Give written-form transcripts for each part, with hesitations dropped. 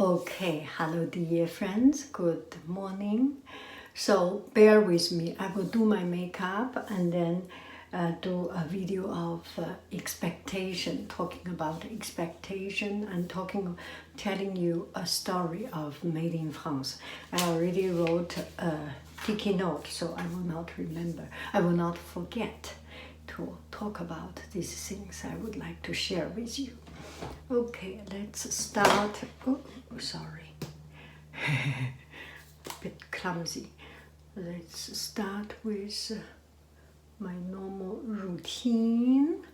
Okay, hello dear friends, good morning. So bear with me, I will do my makeup and then do a video of expectation, talking about expectation and telling you a story of Made in France. I already wrote a sticky note, so I will not forget to talk about these things I would like to share with you. Okay, let's start. Oh, sorry. A bit clumsy. Let's start with my normal routine.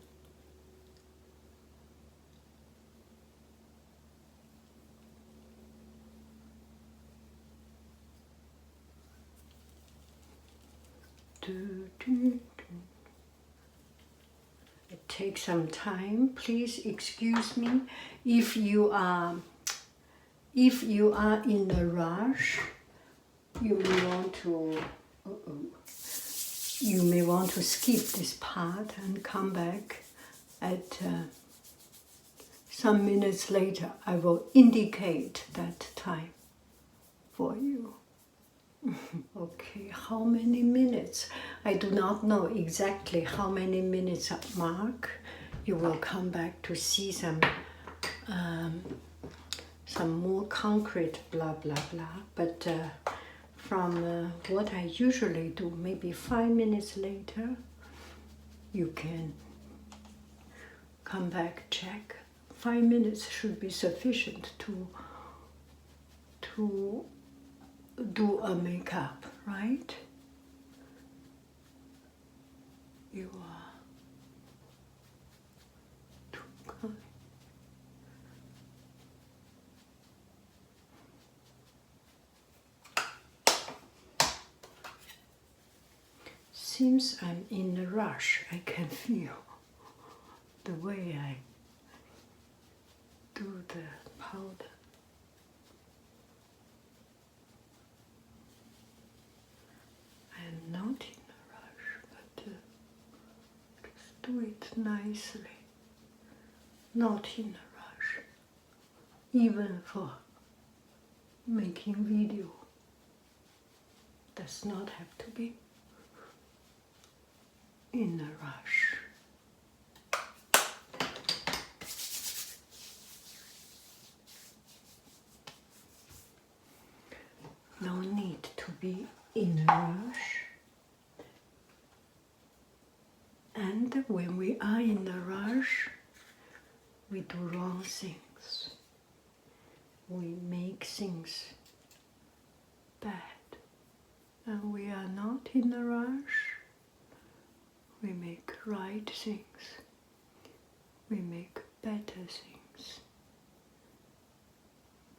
It takes some time. Please excuse me if you are in a rush. You may want to. You may want to skip this part and come back at some minutes later. I will indicate that time for you. Okay, how many minutes? I do not know exactly how many minutes mark. You will come back to see some more concrete blah blah blah. But from what I usually do, maybe 5 minutes later, you can come back, check. 5 minutes should be sufficient to do a makeup, right? You are too kind. Since I'm in a rush, I can feel the way I do the powder. I'm not in a rush, but just do it nicely. Not in a rush, even for making video. Does not have to be in a rush. No need to be in a rush. And when we are in a rush, we do wrong things. We make things bad. And we are not in a rush. We make right things. We make better things.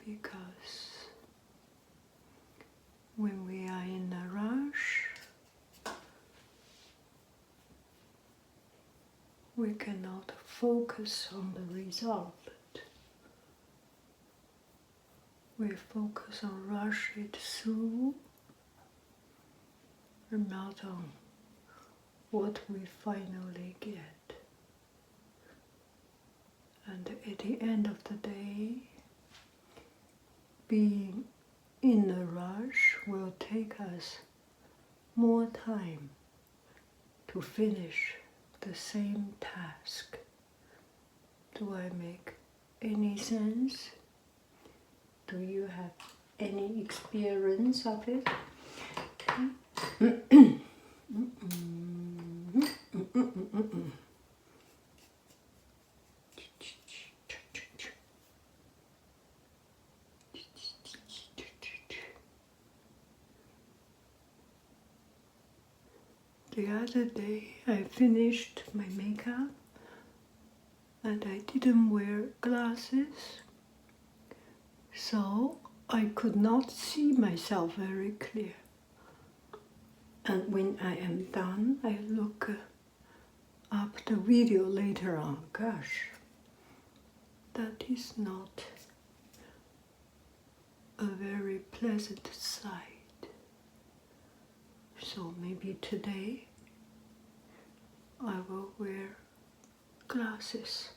Because when we are in a rush, we cannot focus on the result. We focus on rush it through and not on what we finally get. And at the end of the day, being in a rush will take us more time to finish the same task. Do I make any sense? Do you have any experience of it? The other day I finished my makeup and I didn't wear glasses, so I could not see myself very clear. And when I am done, I look up the video later on. Gosh, that is not a very pleasant sight. So maybe today I will wear glasses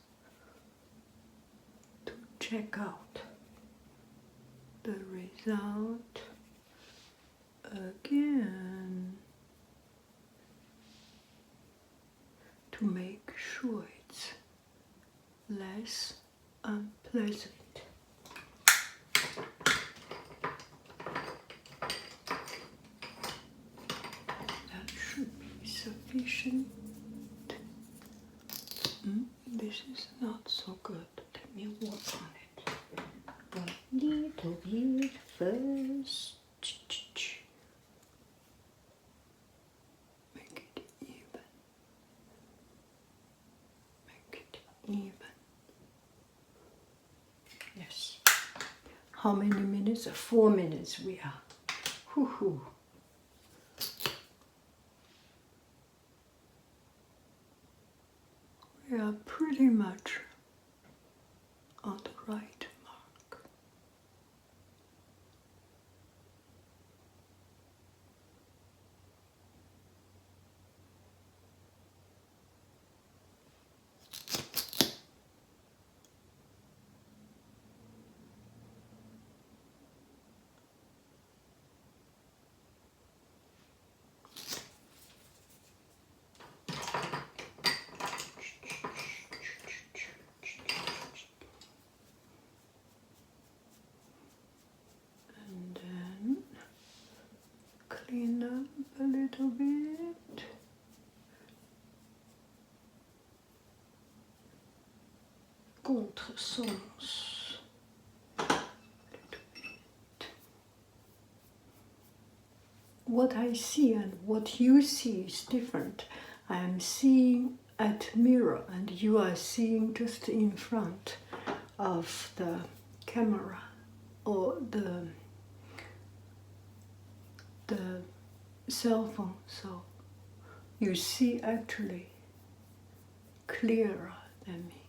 to check out out again to make sure it's less unpleasant. That should be sufficient. This is not so good. Let me work on it a little bit first. Make it even. Make it even. Yes. How many minutes? 4 minutes we are. Whoo-hoo. We are pretty much on the right mark. Clean up a little bit. Contresens. What I see and what you see is different. I am seeing at mirror and you are seeing just in front of the camera or the cell phone, so you see actually clearer than me.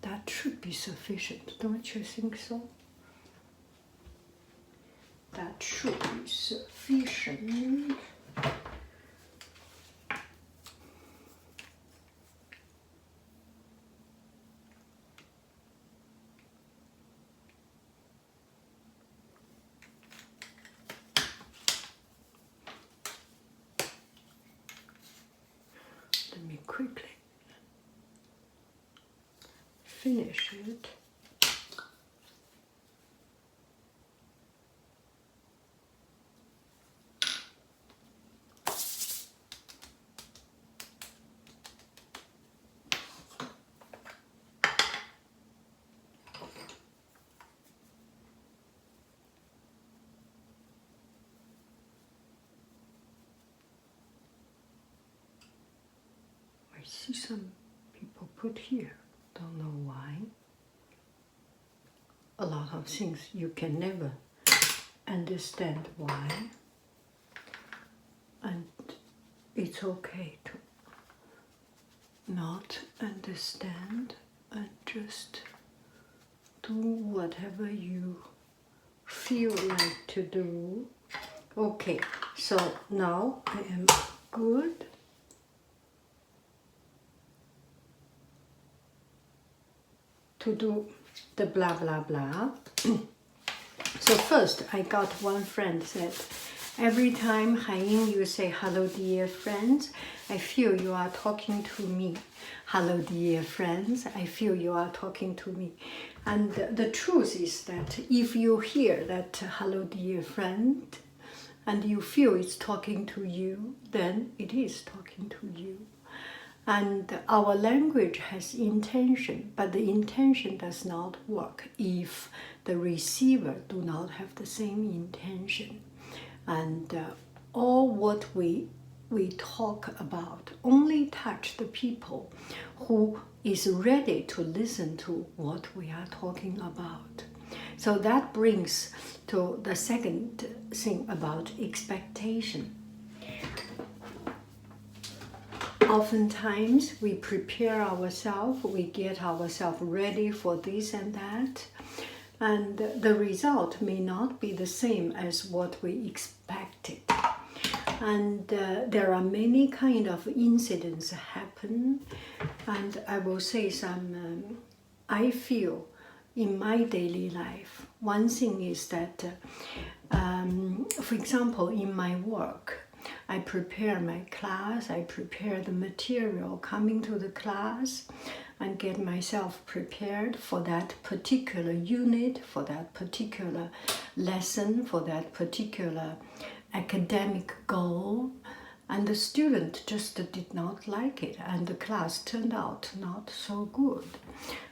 That should be sufficient, don't you think so? That should be sufficient. Let me quickly finish it. I see some people put here, don't know why. A lot of things you can never understand why, and it's okay to not understand and just do whatever you feel like to do. Okay, so now I am good. To do the blah blah blah. So first I got one friend said, every time Hai-Ying you say hello dear friends, I feel you are talking to me. Hello dear friends, I feel you are talking to me. And the truth is that if you hear that hello dear friend and you feel it's talking to you, then it is talking to you. And our language has intention, but the intention does not work if the receiver do not have the same intention. And all what we talk about only touch the people who is ready to listen to what we are talking about. So that brings to the second thing about expectation. Oftentimes we prepare ourselves, we get ourselves ready for this and that, and the result may not be the same as what we expected. And there are many kind of incidents happen, and I will say some I feel in my daily life, one thing is that, for example, in my work, I prepare my class, I prepare the material coming to the class, and get myself prepared for that particular unit, for that particular lesson, for that particular academic goal. And the student just did not like it, and the class turned out not so good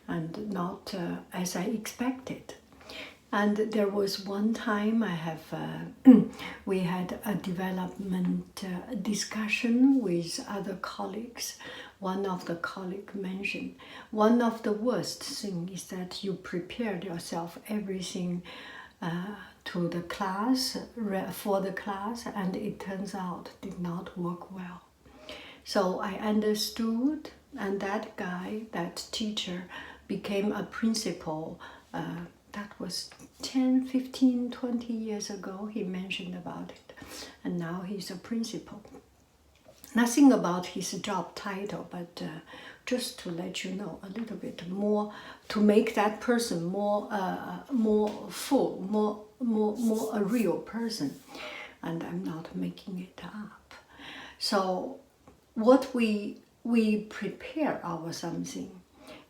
and not as I expected. And there was one time we had a development discussion with other colleagues. One of the colleagues mentioned, one of the worst things is that you prepared yourself everything to the class, for the class, and it turns out did not work well. So I understood, and that guy, that teacher, became a principal. That was 10, 15, 20 years ago. He mentioned about it, and now he's a principal. Nothing about his job title, but just to let you know a little bit more, to make that person more full, more a real person. And I'm not making it up. So what we prepare our something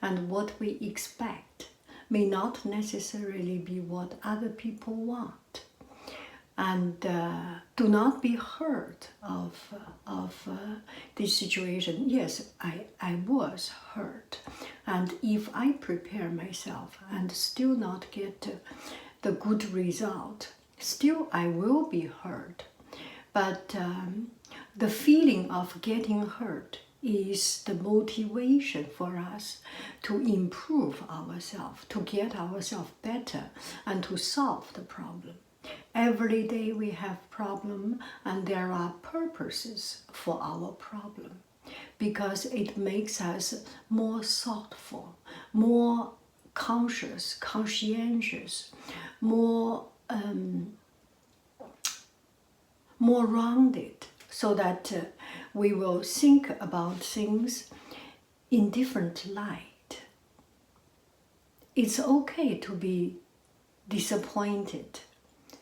and what we expect may not necessarily be what other people want. And do not be hurt of this situation. Yes, I was hurt. And if I prepare myself and still not get the good result, still I will be hurt. But the feeling of getting hurt is the motivation for us to improve ourselves, to get ourselves better, and to solve the problem. Every day we have problem, and there are purposes for our problem, because it makes us more thoughtful, more conscious, conscientious, more rounded, so that we will think about things in different light. It's okay to be disappointed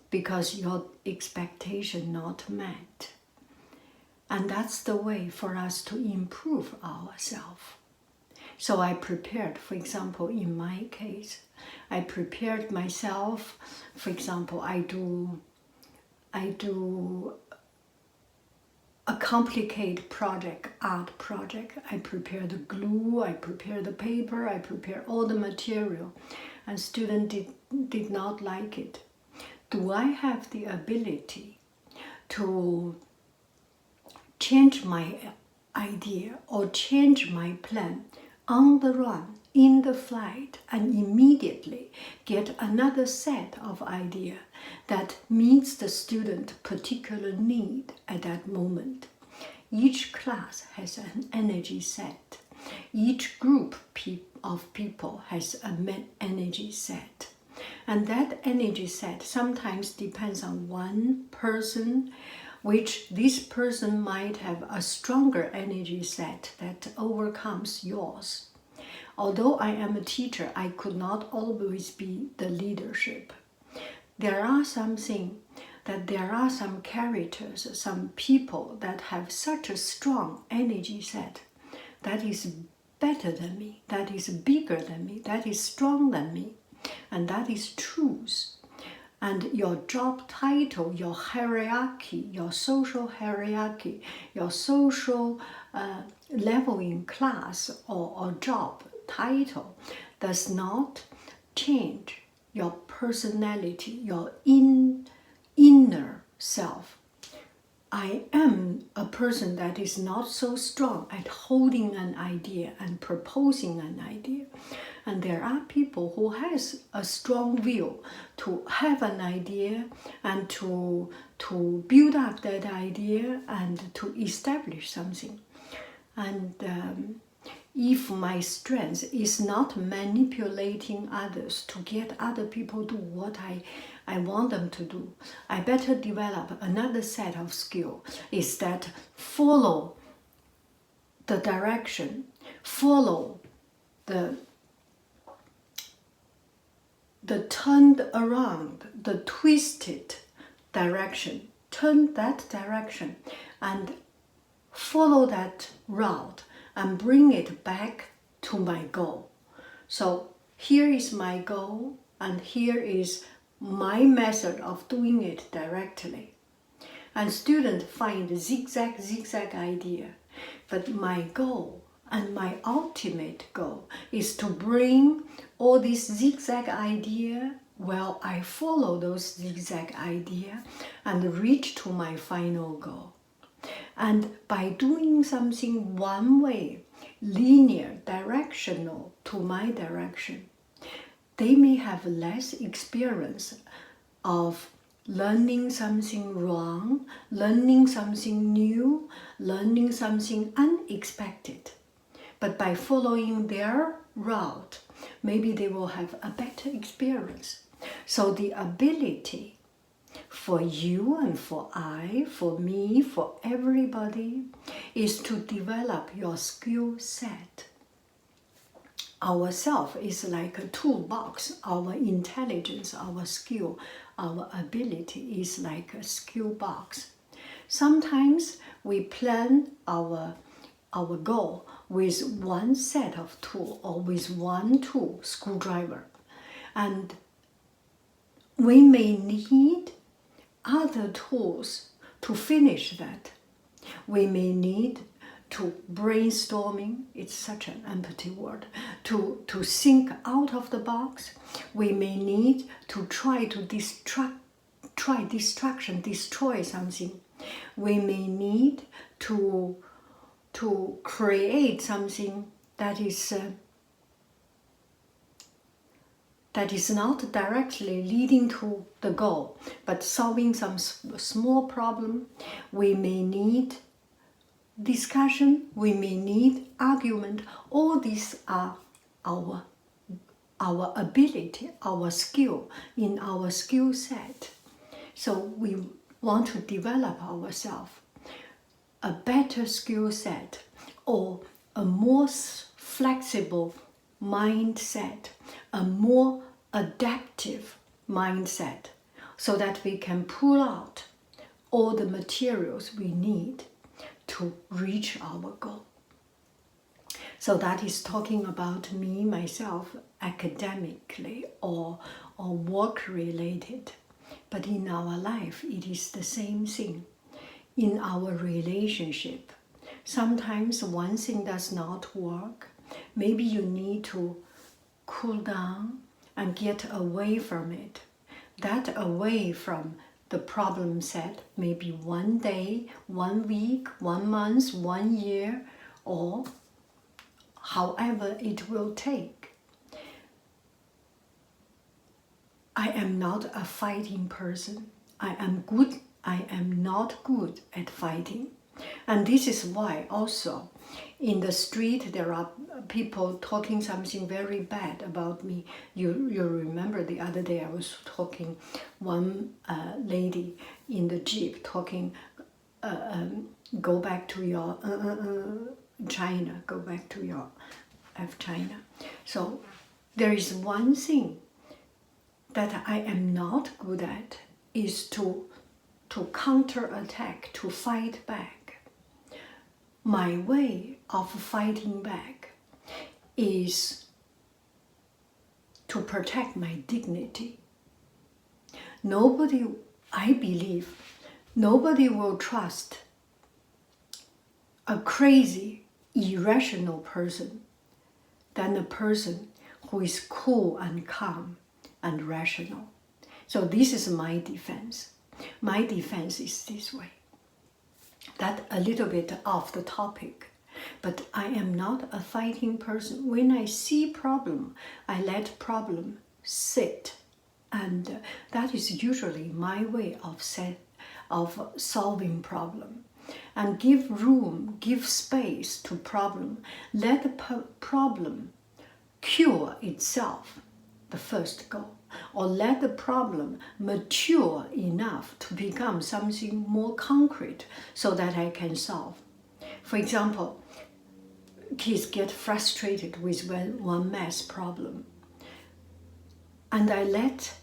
because your expectation not met. And that's the way for us to improve ourselves. So I prepared, for example, in my case, I prepared myself. For example, I do a complicated project, art project. I prepare the glue, I prepare the paper, I prepare all the material, and student did not like it. Do I have the ability to change my idea or change my plan on the run, in the flight, and immediately get another set of idea that meets the student's particular need at that moment? Each class has an energy set. Each group of people has an energy set. And that energy set sometimes depends on one person, which this person might have a stronger energy set that overcomes yours. Although I am a teacher, I could not always be the leadership. There are some characters, some people that have such a strong energy set that is better than me, that is bigger than me, that is stronger than me. And that is truth. And your job title, your hierarchy, your social hierarchy, your social level in class or job title does not change your personality, your inner self. I am a person that is not so strong at holding an idea and proposing an idea. And there are people who has a strong will to have an idea and to build up that idea and to establish something. And if my strength is not manipulating others to get other people to do what I want them to do, I better develop another set of skill, is that follow the direction, follow the the turned around, the twisted direction, turn that direction and follow that route and bring it back to my goal. So here is my goal and here is my method of doing it directly. And students find the zigzag idea. But my goal and my ultimate goal is to bring all this zigzag idea while I follow those zigzag idea and reach to my final goal. And by doing something one way, linear, directional to my direction, they may have less experience of learning something wrong, learning something new, learning something unexpected. But by following their route, maybe they will have a better experience. So the ability for you and for I, for me, for everybody, is to develop your skill set. Ourself is like a toolbox. Our intelligence, our skill, our ability is like a skill box. Sometimes we plan our goal with one set of tool or with one tool, screwdriver. And we may need other tools to finish that. We may need to brainstorming, it's such an empty word, to think out of the box. We may need to try to destroy something. We may need to create something that is not directly leading to the goal, but solving some small problem. We may need discussion, we may need argument. All these are our ability, our skill, in our skill set. So we want to develop ourselves a better skill set or a more flexible mindset, a more adaptive mindset, so that we can pull out all the materials we need to reach our goal. So that is talking about me, myself, academically or work related. But in our life, it is the same thing. In our relationship, sometimes one thing does not work. Maybe you need to cool down and get away from it. That away from the problem set, maybe 1 day, 1 week, 1 month, 1 year, or however it will take. I am not a fighting person. I am not good at fighting. And this is why also in the street there are people talking something very bad about me. You remember the other day I was talking, one lady in the Jeep talking, go back to your China, go back to your China. So there is one thing that I am not good at, is to counterattack, to fight back. My way of fighting back is to protect my dignity. I believe, nobody will trust a crazy, irrational person than a person who is cool and calm and rational. So this is my defense. My defense is this way. That a little bit off the topic, but I am not a fighting person. When I see problem, I let problem sit, and that is usually my way of solving problem. And give room, give space to problem. Let the problem cure itself, the first goal. Or let the problem mature enough to become something more concrete so that I can solve. For example, kids get frustrated with one math problem. and I let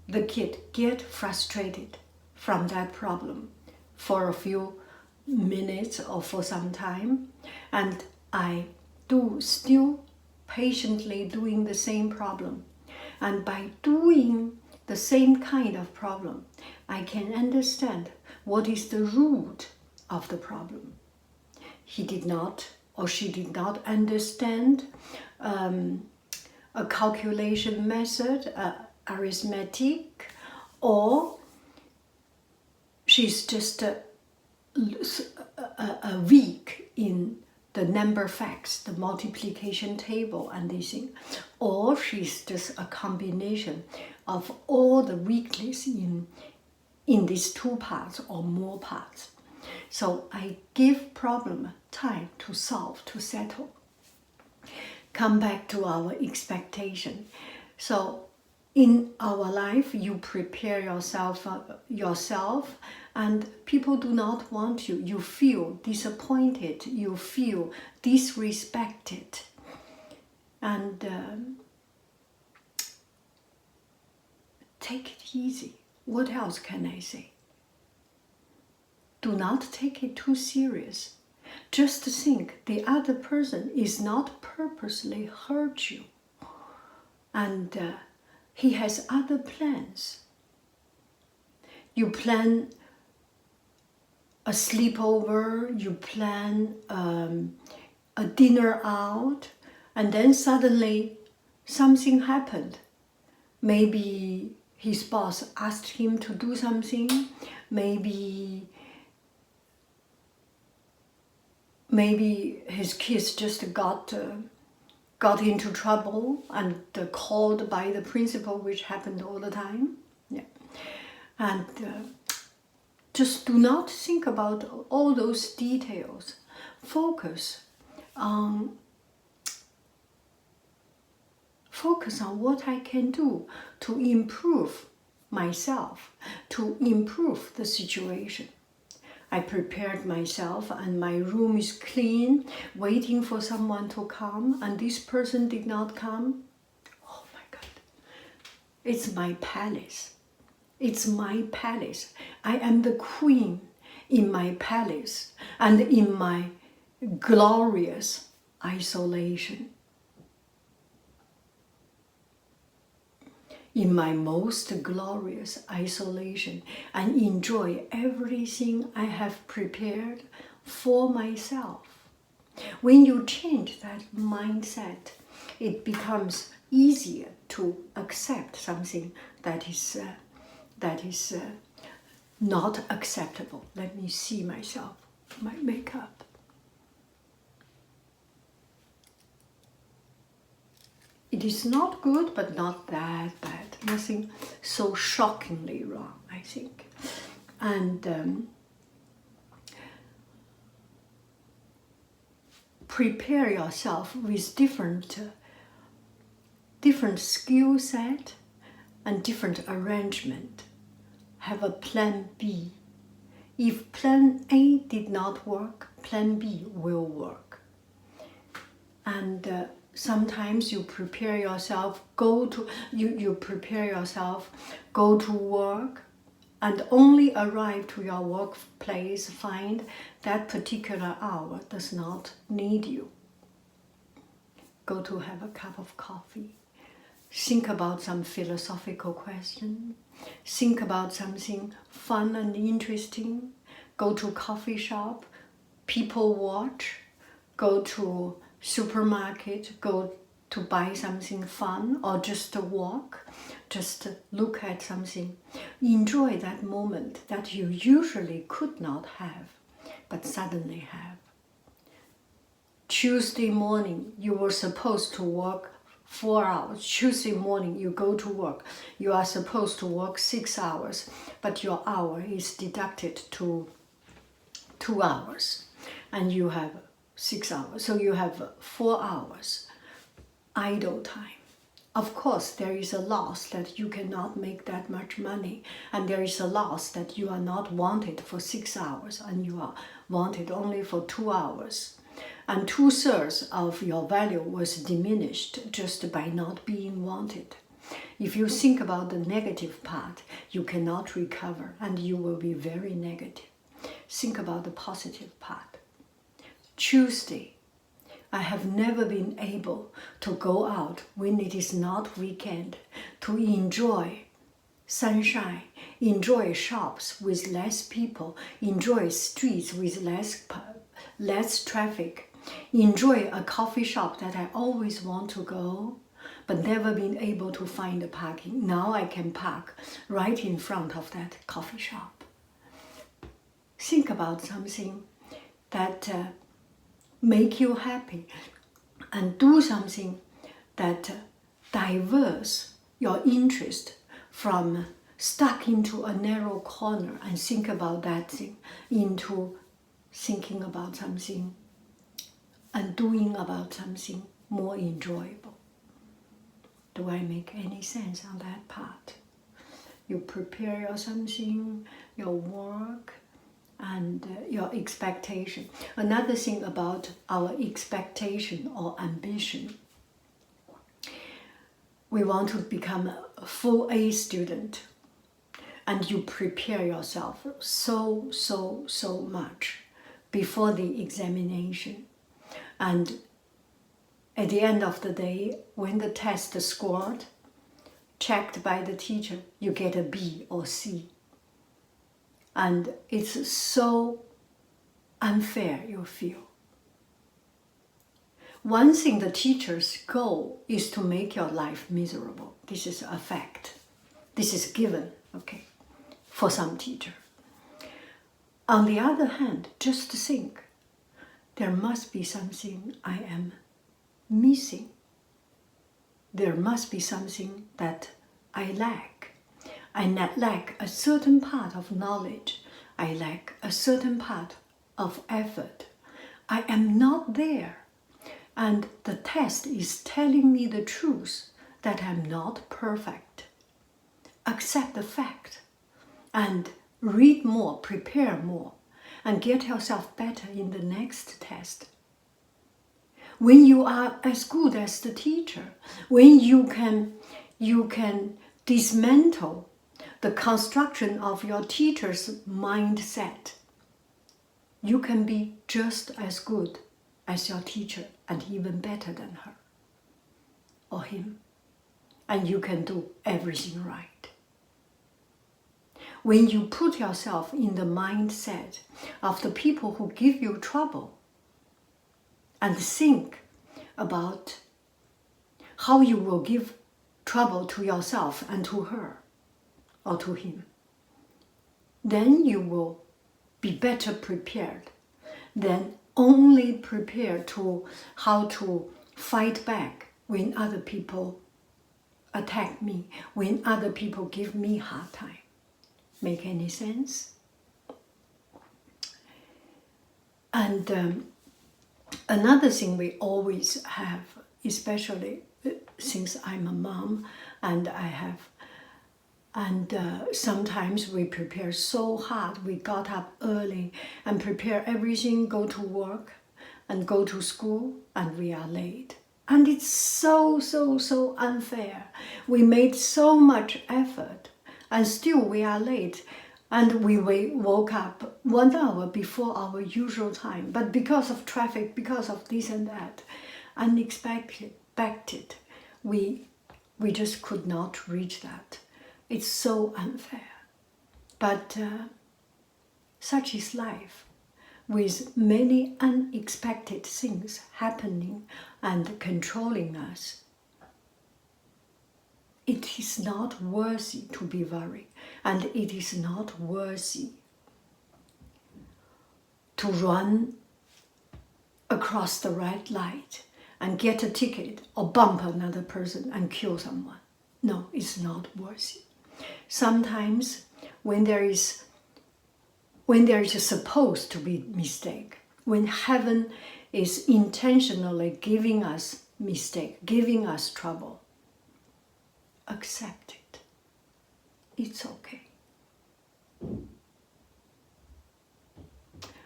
the kid get frustrated from that problem for a few minutes or for some time, and I do still patiently doing the same problem. And by doing the same kind of problem, I can understand what is the root of the problem. He did not or she did not understand a calculation method, arithmetic, or she's just weak in the number facts, the multiplication table and these things, or she's just a combination of all the weakness in these two parts or more parts. So I give problem time to solve, to settle. Come back to our expectation. So in our life, you prepare yourself, and people do not want you. You feel disappointed. You feel disrespected. And take it easy. What else can I say? Do not take it too serious. Just think the other person is not purposely hurt you. And he has other plans. You plan a sleepover, you plan a dinner out, and then suddenly something happened. Maybe his boss asked him to do something, maybe his kids just got into trouble and called by the principal, which happened all the time. Yeah. And just do not think about all those details. Focus on what I can do to improve myself, to improve the situation. I prepared myself and my room is clean, waiting for someone to come, and this person did not come. Oh my God. It's my palace. It's my palace. I am the queen in my palace and in my glorious isolation. In my most glorious isolation, and enjoy everything I have prepared for myself. When you change that mindset, it becomes easier to accept something that is not acceptable. Let me see myself, my makeup. It is not good, but not that bad. Nothing so shockingly wrong, I think. And prepare yourself with different skill set and different arrangement. Have a plan B. If plan A did not work, plan B will work. And sometimes you prepare yourself, go to work, and only arrive to your workplace, find that particular hour does not need you. Go to have a cup of coffee. Think about some philosophical question. Think about something fun and interesting. Go to coffee shop, people watch, go to supermarket, go to buy something fun, or just walk, just look at something. Enjoy that moment that you usually could not have, but suddenly have. Tuesday morning, you were supposed to work 4 hours. Tuesday morning, you go to work. You are supposed to work 6 hours, but your hour is deducted to 2 hours, and you have 6 hours. So you have 4 hours idle time. Of course, there is a loss that you cannot make that much money, and there is a loss that you are not wanted for 6 hours, and you are wanted only for 2 hours. And 2/3 of your value was diminished just by not being wanted. If you think about the negative part, you cannot recover and you will be very negative. Think about the positive part. Tuesday, I have never been able to go out when it is not weekend to enjoy sunshine, enjoy shops with less people, enjoy streets with less traffic, enjoy a coffee shop that I always want to go, but never been able to find the parking. Now I can park right in front of that coffee shop. Think about something that make you happy and do something that diverts your interest from stuck into a narrow corner and think about that thing into thinking about something and doing about something more enjoyable. Do I make any sense on that part? You prepare your something, your work, and your expectation. Another thing about our expectation or ambition, we want to become a full A student, and you prepare yourself so much before the examination. And at the end of the day, when the test scored, checked by the teacher, you get a B or C. And it's so unfair, you feel. One thing the teacher's goal is to make your life miserable. This is a fact. This is given, okay, for some teacher. On the other hand, just think, there must be something I am missing. There must be something that I lack. I lack a certain part of knowledge. I lack a certain part of effort. I am not there. And the test is telling me the truth that I'm not perfect. Accept the fact and read more, prepare more, and get yourself better in the next test. When you are as good as the teacher, when you can dismantle the construction of your teacher's mindset, you can be just as good as your teacher and even better than her or him. And you can do everything right. When you put yourself in the mindset of the people who give you trouble and think about how you will give trouble to yourself and to her or to him, then you will be better prepared than only prepared to how to fight back when other people attack me, when other people give me hard time. Make any sense? And another thing we always have, especially since I'm a mom and sometimes we prepare so hard. We got up early and prepare everything, go to work and go to school, and we are late. And it's so unfair. We made so much effort and still we are late. And we woke up 1 hour before our usual time. But because of traffic, because of this and that, unexpected, we just could not reach that. It's so unfair. But such is life, with many unexpected things happening and controlling us. It is not worthy to be worried, and it is not worthy to run across the red light and get a ticket or bump another person and kill someone. No, it's not worthy. Sometimes when there is supposed to be mistake, when heaven is intentionally giving us mistake, giving us trouble, accept it. It's okay.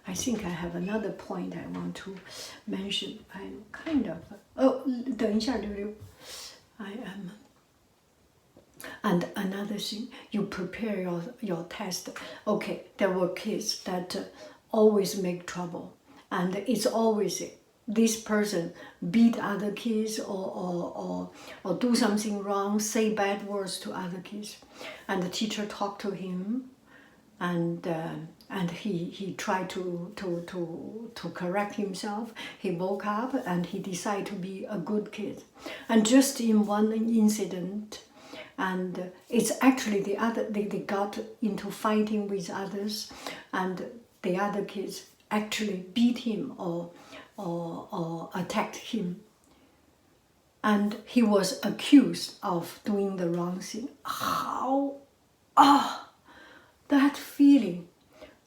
I think I have another point I want to mention. I'm kind of... 等一下，刘刘。I am... And another thing, you prepare your test. Okay, there were kids that always make trouble, and it's always this person beat other kids or do something wrong, say bad words to other kids. And the teacher talked to him, and he tried to correct himself. He woke up and he decided to be a good kid. And just in one incident, and it's actually they got into fighting with others, and the other kids actually beat him or attacked him. And he was accused of doing the wrong thing. How, that feeling,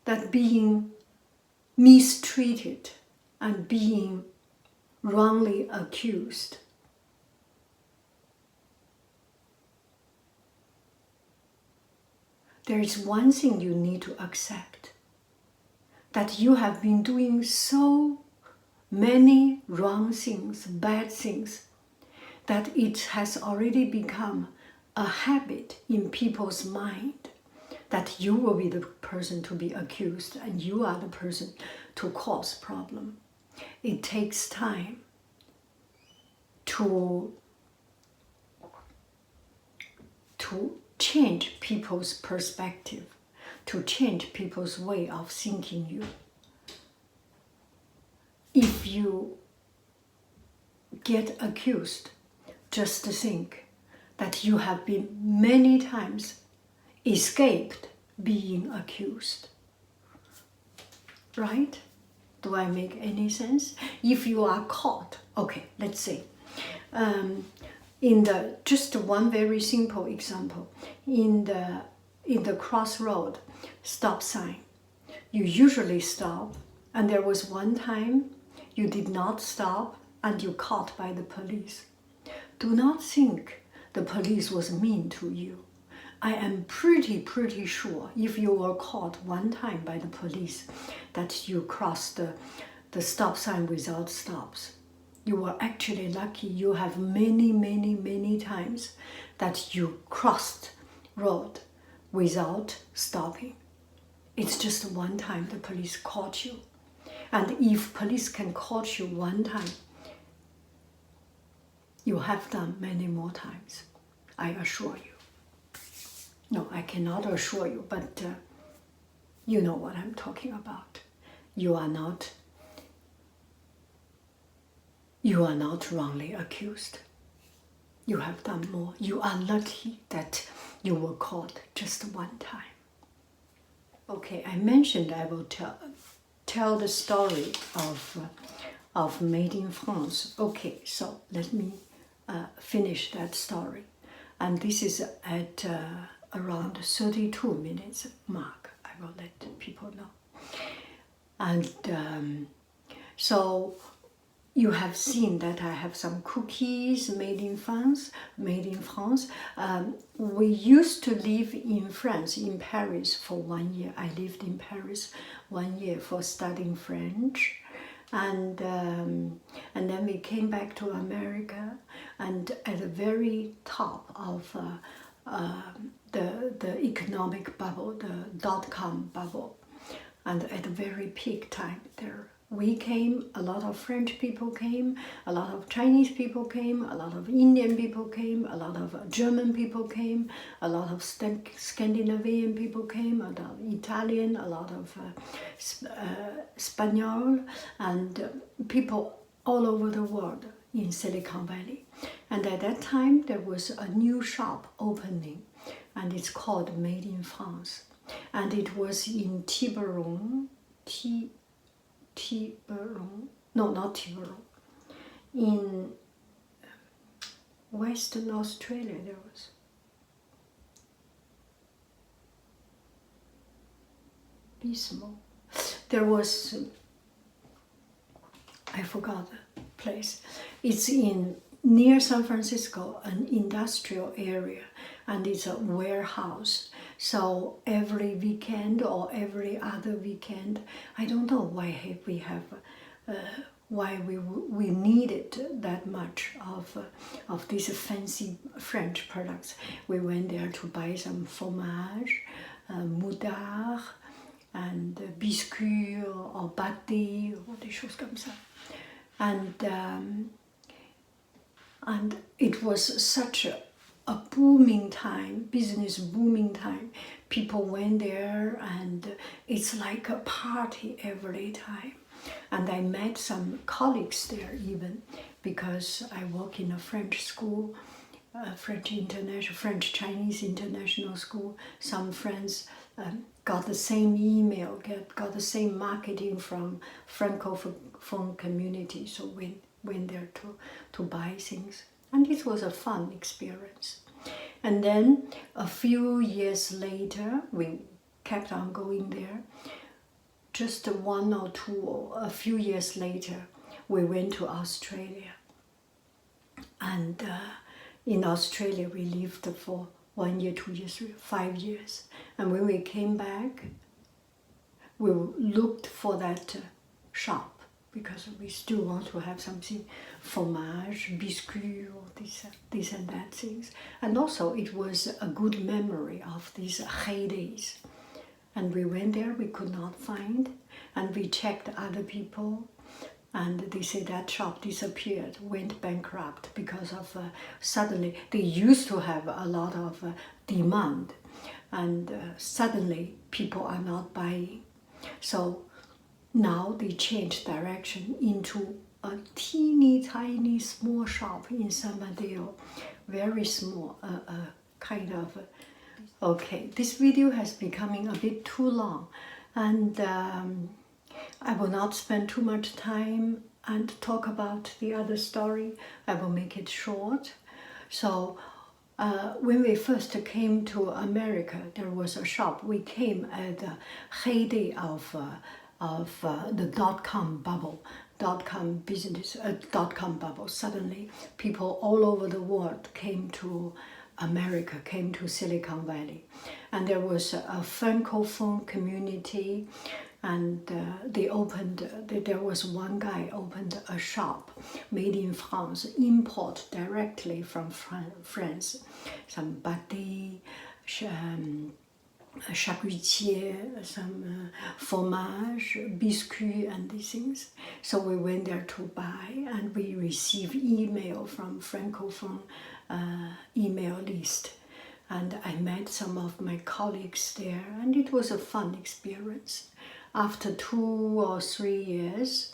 that being mistreated and being wrongly accused. There is one thing you need to accept, that you have been doing so many wrong things, bad things, that it has already become a habit in people's mind that you will be the person to be accused and you are the person to cause problem. It takes time to change people's perspective, to change people's way of thinking you. If you get accused, just think that you have been many times escaped being accused. Right? Do I make any sense? If you are caught, okay, let's say, just one very simple example, in the crossroad stop sign, you usually stop, and there was one time you did not stop and you caught by the police. Do not think the police was mean to you. I am pretty sure if you were caught one time by the police that you crossed the stop sign without stops, you were actually lucky. You have many times that you crossed road without stopping. It's just one time the police caught you. And if police can catch you one time, you have done many more times, I assure you. No, I cannot assure you, but you know what I'm talking about. You are not wrongly accused. You have done more. You are lucky that you were caught just one time. Okay, I mentioned I will tell the story of Made in France. Okay, so let me finish that story. And this is at around 32 minutes mark. I will let people know. And so you have seen that I have some cookies made in France. We used to live in France, in Paris, for 1 year. I lived in Paris 1 year for studying French. And then we came back to America, and at the very top of the economic bubble, the dot-com bubble, and at the very peak time there, we came, a lot of French people came, a lot of Chinese people came, a lot of Indian people came, a lot of German people came, a lot of Scandinavian people came, a lot of Italian, a lot of Spanish, and people all over the world in Silicon Valley. And at that time, there was a new shop opening, and it's called Made in France. And it was in Tiburon, no, not Tiburon, in Western Australia. There was Bismarck. There was, I forgot the place. It's in near San Francisco, an industrial area, and it's a warehouse. So every weekend or every other weekend, I don't know why we have why we needed that much of these fancy French products. We went there to buy some fromage, moudard, and biscuits or pâté, or des choses comme ça. And it was such a booming time, business booming time. People went there, and it's like a party every time. And I met some colleagues there even, because I work in a French school, French-Chinese international school. Some friends got the same email, got the same marketing from Francophone community, so went there to buy things. And it was a fun experience. And then a few years later, we kept on going there. Just one or two, or a few years later, we went to Australia. And in Australia, we lived for 1 year, 2 years, 5 years. And when we came back, we looked for that shop, because we still want to have something, fromage, biscuit, or this and that things. And also it was a good memory of these heydays. And we went there, we could not find, and we checked other people, and they say that shop disappeared, went bankrupt, because of suddenly, they used to have a lot of demand, and suddenly people are not buying. So now they changed direction into a teeny tiny small shop in San Mateo, very small, kind of. Okay, this video has becoming a bit too long, and I will not spend too much time and talk about the other story. I will make it short. So when we first came to America, there was a shop. We came at the heyday of the dot-com bubble, dot-com business, dot-com bubble. Suddenly, people all over the world came to America, came to Silicon Valley. And there was a Francophone community, and there was one guy opened a shop made in France, import directly from France, some pâté, charcutier, some fromage, biscuit, and these things. So we went there to buy, and we received email from Francophone email list. And I met some of my colleagues there, and it was a fun experience. After 2 or 3 years,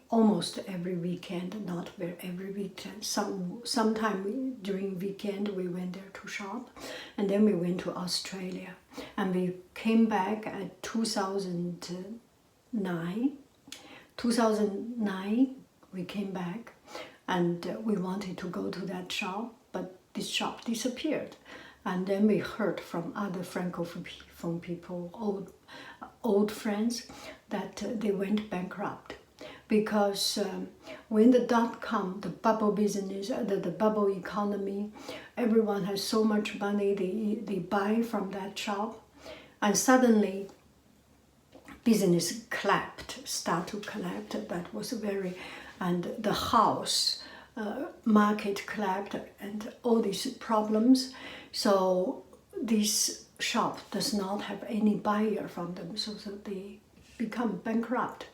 almost every weekend, not every weekend, sometime during weekend we went there to shop, and then we went to Australia, and we came back at 2009. 2009 we came back, and we wanted to go to that shop, but this shop disappeared. And then we heard from other Francophone people, old friends, that they went bankrupt. Because when the dot-com, the bubble business, the bubble economy, everyone has so much money, they buy from that shop, and suddenly business start to collapse. That was and the house market collapsed, and all these problems. So this shop does not have any buyer from them, so they become bankrupt.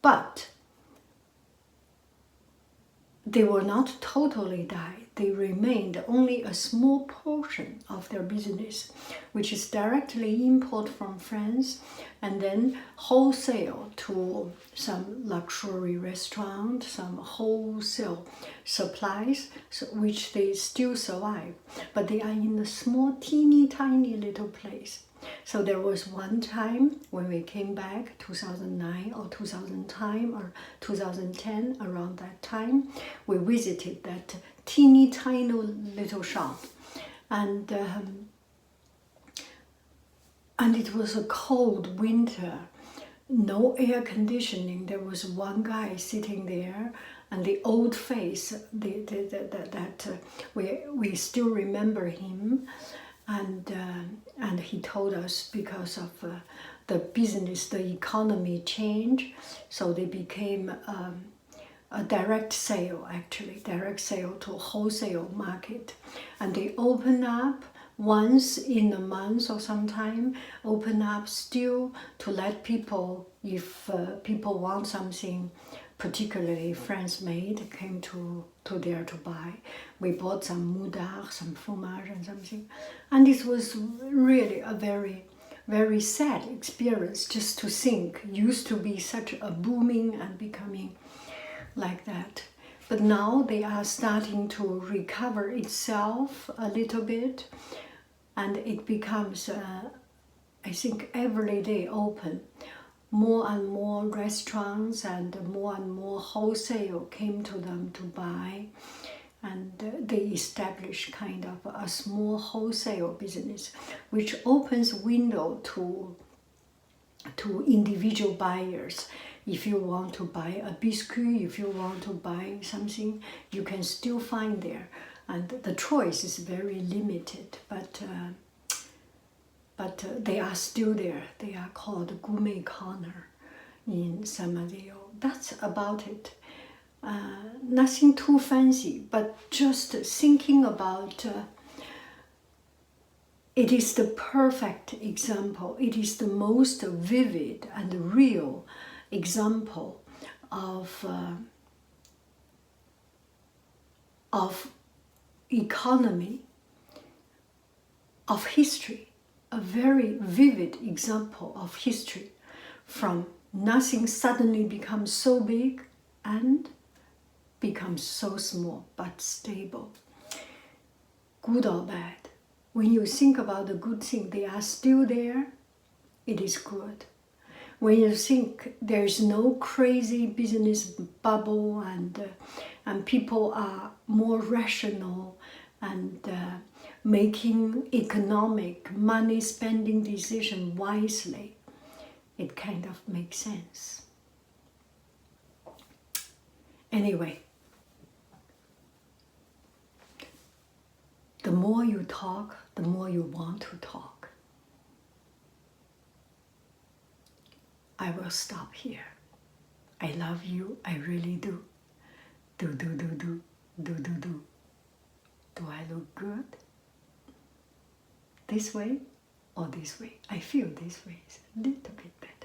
But they were not totally died. They remained only a small portion of their business, which is directly import from France and then wholesale to some luxury restaurant, some wholesale supplies, which they still survive. But they are in a small, teeny tiny little place. So there was one time when we came back, 2009 or 2010, around that time, we visited that teeny tiny little shop, and it was a cold winter, no air conditioning. There was one guy sitting there, and the old face, we still remember him. and he told us because of the business, the economy change, so they became a direct sale, actually, direct sale to wholesale market. And they open up once in a month or sometime, open up still to let people, if people want something, particularly French made, came to there to buy. We bought some moudar, some fromage and something. And it was really a very, very sad experience just to think. Used to be such a booming and becoming like that. But now they are starting to recover itself a little bit, and it becomes, I think, every day open. More and more restaurants and more wholesale came to them to buy, and they establish kind of a small wholesale business, which opens window to individual buyers. If you want to buy a biscuit, if you want to buy something, you can still find there. And the choice is very limited, but they are still there. They are called Gourmet Corner in Saint-Mandéo. That's about it. Nothing too fancy, but just thinking about it is the perfect example. It is the most vivid and real example of economy, of history, a very vivid example of history, from nothing suddenly becomes so big and becomes so small but stable. Good or bad. When you think about the good thing, they are still there, it is good. When you think there's no crazy business bubble and people are more rational and making economic money spending decision wisely, it kind of makes sense. Anyway, the more you talk, the more you want to talk. I will stop here. I love you, I really do. Do. Do I look good? This way or this way? I feel this way is a little bit better.